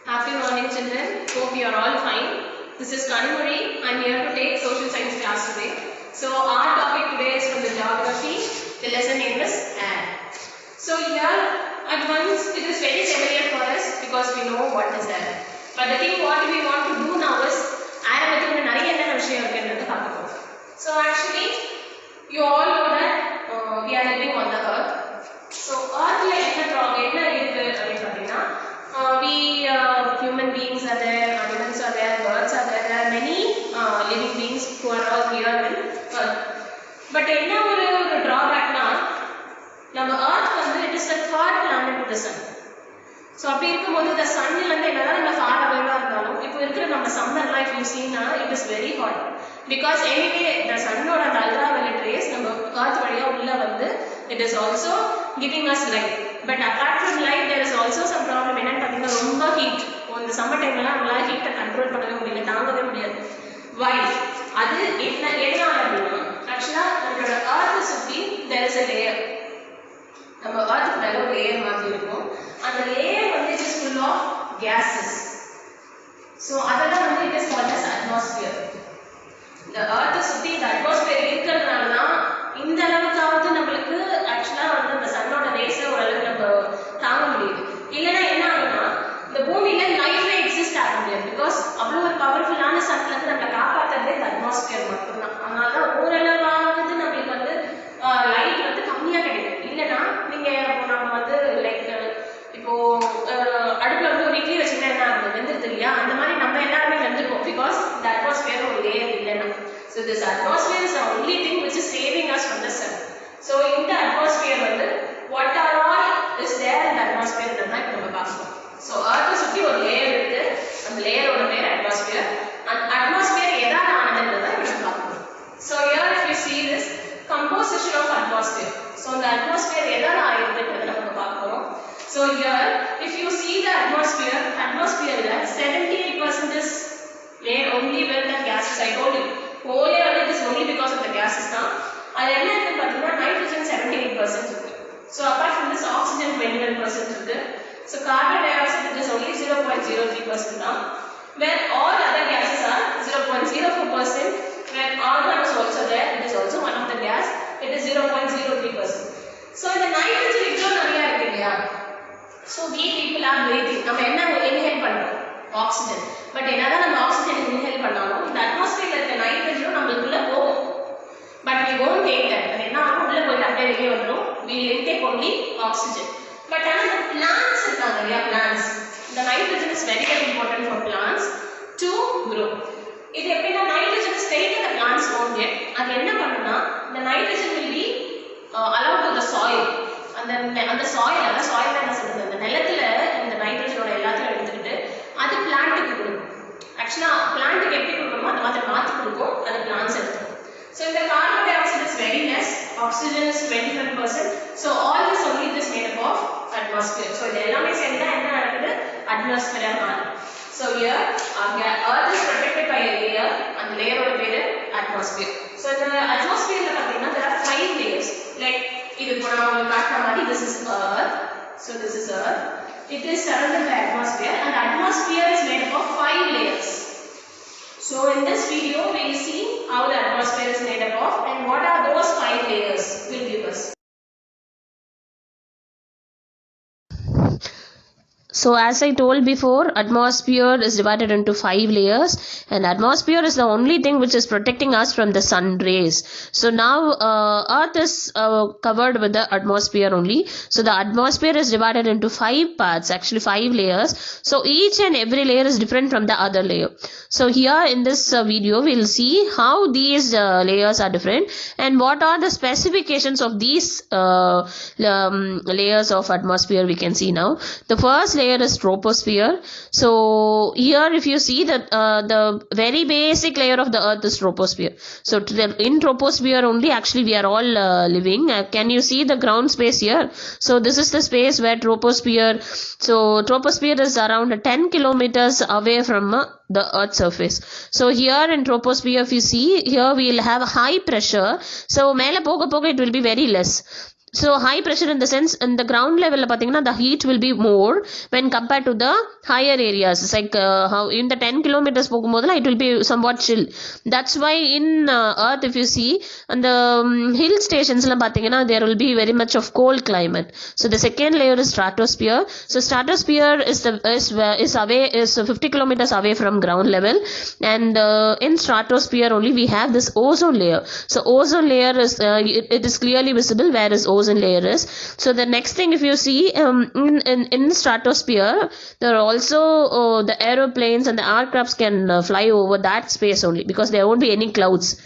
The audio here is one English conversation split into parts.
Happy morning, children. Hope you are all fine. This is Kanimuri. I am here to take social science class today. So our topic today is from the geography. The lesson name is air. So here at once it is very familiar for us because we know what is air. But the thing what we want to do now is air பத்தி ஒரு நிறைய என்ன விஷயம் இருக்குன்னு பார்க்க போறோம். So actually you all know that we are living on the earth. So earthல என்ன இருக்கு அப்படின்னு பார்த்தீங்கன்னா we human beings are there, animals are there, birds are there. There are many living beings who are all here on earth. But என்ன ஒரு drawback னா நம்ம earth வந்து it is the third planet to the sun. So அப்படி இருக்கும்போது the sun ல இருந்து என்னதான் நம்ம far away இருந்தாலும் இப்போ இருக்கிற நம்ம summer life you see na it is very hot because anyway the sun ஓட அந்த ultraviolet rays நம்ம earth வழியா உள்ள வந்து it is also giving us light. But apart from light there is also some problem. என்னன்னு பார்த்தீங்கன்னா ரொம்ப heat. இந்த சம்மர் டைம்ல நம்மளால ஹீட்டை கண்ட்ரோல் பண்ணவே முடியல, தாங்கவே முடியாது. Why? அது எதனால அப்படின்னா ஆக்சுவலா நம்மளோட earth சுத்தி there is a layer. நம்ம earth மேல ஒரு லேயர் மாதிரி இருக்கும். அந்த லேயர் வந்து it is full of gases. So அதெல்லாம் வந்து it is called as atmosphere. இந்த earth சுத்தி இந்த atmosphere இருக்கிறதுனால தான் இந்த அளவுக்காவது நம்மளுக்கு ஆக்சுவலா வந்து அந்த சன்னோட ரேஸை ஓரளவுக்கு நம்ம தாங்க முடியுது. இல்லைன்னா என்ன ஆகுதுன்னா இந்த பூமியில லைஃபே எக்ஸிஸ்ட் ஆக முடியாது. பிகாஸ் அவ்வளோ ஒரு பவர்ஃபுல்லான சன்ல இருந்து நம்மளை காப்பாற்றுறதே இந்த அட்மாஸ்பியர் மட்டும்தான். அதனால ஓரளவாகுது நம்மளுக்கு வந்து லைட் வந்து கம்மியாக கிடைக்கும். இல்லைன்னா நீங்க நம்ம வந்து லைக் இப்போ அடுப்புல வந்து ஒரு இட்லி வச்சுக்கிட்டா என்ன ஆகுது, வெந்துருது இல்லையா? அந்த மாதிரி நம்ம எல்லாருமே வெந்துருவோம் பிகாஸ் இந்த அட்மாஸ்பியர் ஒரு லேயர் இல்லைன்னா. So this atmosphere is the only thing which is saving us from the sun. So in the atmosphere வந்து what are all is there in the atmosphere ன்றத இப்போ நம்ம பார்ப்போம். So earth சுத்தி ஒரு layer இருக்கு, அந்த லேயரோட பேர் atmosphere. And atmosphere எதால ஆனதுன்றத நம்ம பார்ப்போம். So here if you see this composition of atmosphere. So the atmosphere எதால ஆயிருக்குன்றத நம்ம பார்ப்போம். So here if you see the atmosphere ல 78% is made only with the gases. I told you whole air it is only because of the gases தான். அது என்ன இருக்குன்னு பார்த்தீங்கன்னா nitrogen 78% இருக்கு. So apart from this oxygen 21% இருக்கு. So carbon dioxide it is only 0.03% தான். Where all other gases are 0.04%. Where argon is also there, it is also one of the gas, it is 0.03%. So இந்த nitrogen இவ்வளோ நிறைய இருக்கு இல்லையா? So we people are breathing. நம்ம என்ன inhale பண்றோம்? Oxygen. But என்னதான் நம்ம ஆக்சிஜன் இன்ஹேல் பண்ணாலும் இந்த அட்மாஸ்பியர்ல இருக்க நைட்ரஜனும் நம்மளுக்குள்ள போகும். But we won't take that. அது என்ன ஆகும், உள்ள போய் அப்படியே வெளியே வந்துடும். we will intake only oxygen. But ஆனால் இந்த plants இருக்காங்க இல்லையா, plants, the nitrogen is very very important for plants to grow. இது எப்படின்னா nitrogen straight the plants won't get. அது என்ன பண்ணுன்னா the nitrogen will be allowed to the soil. அந்த soil என்ன சொல்றது, அந்த நிலத்துல இந்த நைட்ரஜனோட எல்லாத்தையும் எடுத்துக்கிட்டு அது பிளான்ட்டுக்கு கொடுக்கும். ஆக்சுவலா பிளான்ட்டுக்கு எப்படி கொடுக்கணுமோ அந்த மாதிரி மாற்றி கொடுக்கும், அது பிளான்ட்ஸ் எடுத்துக்கும். ஸோ இந்த carbon dioxide is very less, oxygen is 21%. So all this only this made up of atmosphere. So இது எல்லாமே சேர்ந்தா என்ன நடக்குது, அட்மாஸ்பியரா மாறும். So here earth is protected by a layer. அந்த லேயரோட பேரு அட்மாஸ்பியர். ஸோ இந்த அட்மாஸ்பியர்ல பார்த்தீங்கன்னா there are 5 layers. லைக் இது இப்போ நான் உங்களுக்கு காட்டின மாதிரி this is earth. So this is earth. It is surrounded by atmosphere and the atmosphere is made up of 5 layers. So in this video we will see how the atmosphere is made up of and what are those 5 layers will give us. So as I told before, atmosphere is divided into 5 layers and atmosphere is the only thing which is protecting us from the sun rays. So now earth is covered with the atmosphere only. So the atmosphere is divided into 5 parts, actually 5 layers. So each and every layer is different from the other layer. So here in this video we will see how these layers are different and what are the specifications of these layers of atmosphere we can see now. The first layer is troposphere. So here if you see that the very basic layer of the earth is troposphere. So in troposphere only actually we are all living. Can you see the ground space here? So this is the space where troposphere, so troposphere is around 10 kilometers away from the earth's surface. So here in troposphere if you see, here we will have high pressure. So mela poga poga it will be very less. So high pressure in the sense in the ground level the heat will be more when compared to the higher areas. It's like how in the 10 kilometers it will be somewhat chill. That's why in earth, if you see on the hill stations there will be very much of cold climate. So the second layer is stratosphere. So stratosphere is 50 kilometers away from ground level, and in stratosphere only we have this ozone layer. So ozone layer is it is clearly visible where is ozone layer is. So the next thing, if you see in stratosphere, there are also the aeroplanes and the aircrafts can fly over that space only, because there won't be any clouds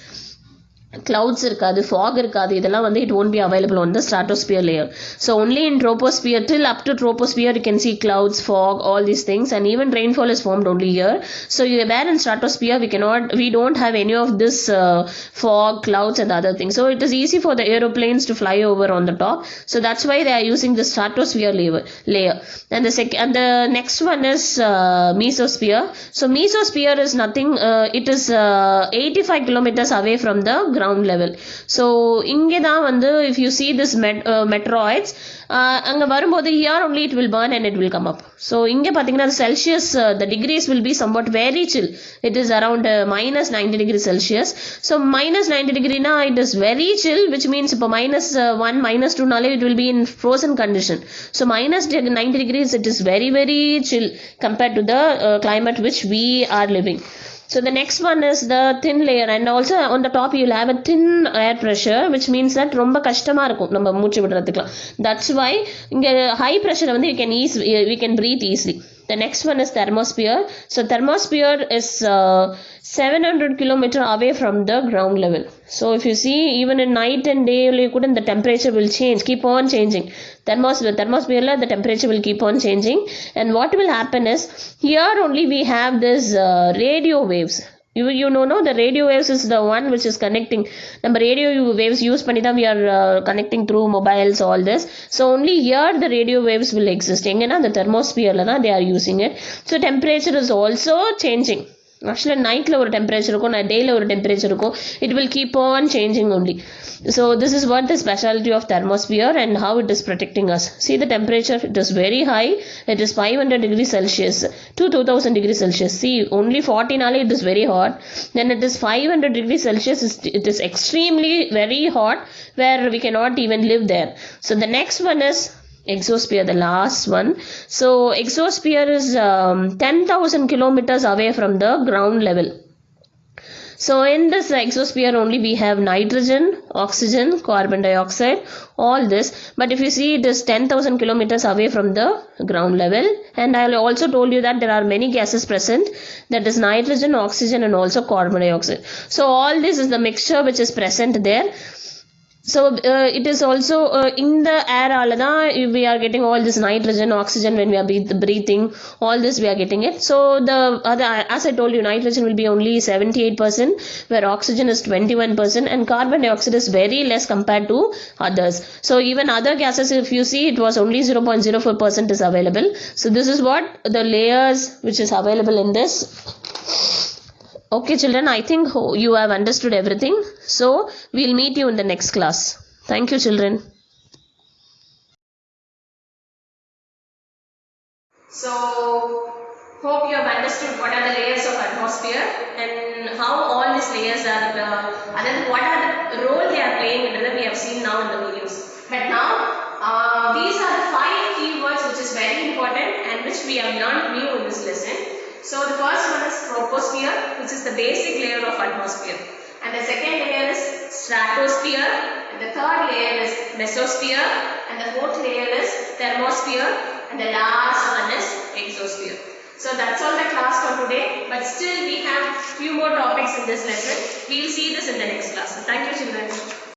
irukadu, fog irukadu, idella it won't be available on the stratosphere layer. So only in troposphere, till up to troposphere, you can see clouds, fog, all these things, and even rainfall is formed only here. So where in stratosphere we don't have any of this fog, clouds and other things. So it is easy for the aeroplanes to fly over on the top. So that's why they are using the stratosphere layer. And the next one is mesosphere. So mesosphere is nothing, it is 85 kilometers away from the ground level. So inge da if you see this meteoroids anga varumbodhu, here only it will burn and it will come up. So inge pathina Celsius, the degrees will be somewhat very chill. It is around minus 90 degrees Celsius. So minus 90 degree na it is very chill, which means minus 1 minus 2 nale it will be in frozen condition. So minus 90 degrees, it is very very chill compared to the climate which we are living. So the next one is the thin layer, and also on the top you will have a thin air pressure, which means that romba kashthama irukum நம்ம மூச்சு விடுறதுக்கு. That's why இங்க high pressure we can breathe easily. The next one is thermosphere. So thermosphere is 700 kilometer away from the ground level. So if you see, even in night and day, the temperature will keep on changing. Thermosphere the temperature will keep on changing, and what will happen is, here only we have this radio waves. You know the radio waves is the one which is connecting. Number radio waves use panida we are connecting through mobiles, all this. So only here the radio waves will exist. Engana the thermosphere la they are using it. So temperature is also changing. Actually night la or temperature irukum, day la or temperature irukum, it will keep on changing only. So this is what the specialty of thermosphere and how it is protecting us. See the temperature, it is very high. It is 500 degrees Celsius to 2000 degrees Celsius. See, only 40 nale it is very hot. Then it is 500 degrees Celsius, it is extremely very hot, where we cannot even live there. So the next one is exosphere, the last one. So exosphere is 10,000 kilometers away from the ground level. So in this exosphere only we have nitrogen, oxygen, carbon dioxide, all this. But if you see, it is 10,000 kilometers away from the ground level. And I also told you that there are many gases present, that is nitrogen, oxygen and also carbon dioxide. So all this is the mixture which is present there. So it is also in the air we are getting all this nitrogen, oxygen when we are breathing, all this we are getting it. So the other, as I told you, nitrogen will be only 78%, where oxygen is 21%, and carbon dioxide is very less compared to others. So even other gases, if you see, it was only 0.04% is available. So this is what the layers which is available in this. Okay children, I think you have understood everything. So we'll meet you in the next class. Thank you children. So hope you have understood what are the layers of atmosphere and how all these layers are, and then what are the role they are playing in that we have seen now in the videos. But now these are the 5 keywords which is very important and which we have learned new in this lesson. So the first one is troposphere, which is the basic layer of atmosphere, and the second layer is stratosphere, and the third layer is mesosphere, and the fourth layer is thermosphere, and the last one is exosphere. So that's all the class for today, but still we have few more topics in this lesson. We will see this in the next class. So thank you children.